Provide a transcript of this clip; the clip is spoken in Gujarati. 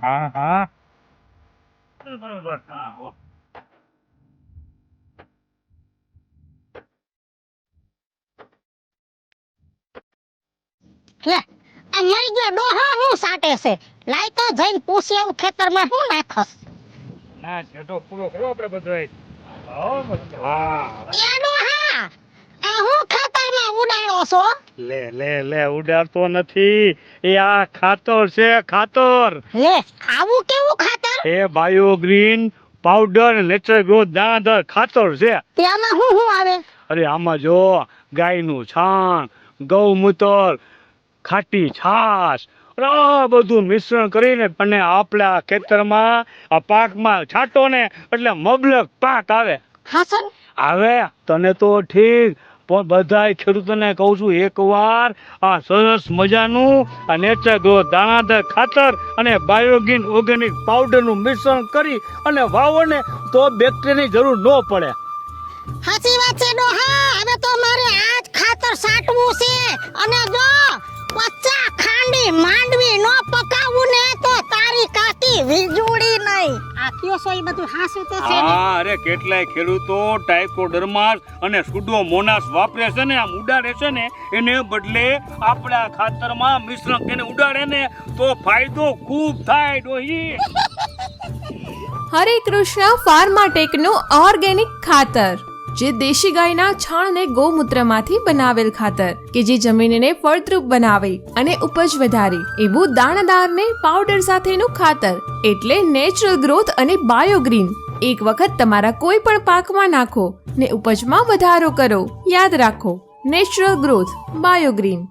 હા હા બરોબર. લે આ મરી ગયો ડોહા હું સાટે છે લાય તો જઈને પૂછી આવું ખેતરમાં હું નાખસ ના છેટો પૂરો કરો આપણે બધોય. હા એ ડોહા આ હું ખેતરમાં ઉડાડો છો લે લે લે ઉડાડતો નથી. એ આ ખાતર છે ખાતર. લે આવું કેવું ખાતર એ bio green powder natural growth દાણાદાર ખાતર છે. તેમાં હું આવે અરે આમાં જો ગાયનું છાણ, ગૌમૂત્ર, ખાટી છાશ અને આ બધું મિશ્રણ કરીને અને આપણે આ ખેતરમાં આ પાકમાં છાંટો ને એટલે મબલક પાક આવે. હાસન આવે તને તો ઠીક પણ બધાય ખેડૂતોને કહું છું એકવાર આ સરસ મજાનું આ નેચર ગ્રોથ દાણાદાર ખાતર અને બાયોગિન ઓર્ગેનિક પાવડરનું મિશ્રણ કરી અને વાવો ને તો બેક્ટેરિયાની જરૂર ન પડે. હાચી વાત છે ડોહા હવે તો મારે આજ ખાતર સાટવું છે અને જો પચ્ચા ખાંડી માંડવી નો પકાવું ને તો તારી કાકી વીજુડી નહીં આ કયો છો એ બધું હાસું તો છે ને હા અરે કેટલાય ખેડૂતો ટાઇકોડર્માસ અને સુડોમોનાસ વાપરે છે ને આમ ઉડાડે છે ને એને બદલે આપણા ખાતરમાં મિશ્રણ કરીને ઉડાડે ને તો ફાયદો ખૂબ થાય ડોહી. હરે કૃષ્ણ ફાર્માટેકનું ઓર્ગેનિક ખાતર જે દેશી ગાયના છાણ અને ગૌમૂત્રમાંથી બનાવેલ ખાતર કે જે જમીનને ફળદ્રુપ બનાવે અને ઉપજ વધારે એવું દાણાદાર ને પાવડર સાથેનું ખાતર એટલે નેચરલ ગ્રોથ અને બાયોગ્રીન. એક વખત તમારા કોઈ પણ પાકમાં નાખો ને ઉપજમાં વધારો કરો. યાદ રાખો નેચરલ ગ્રોથ બાયોગ્રીન.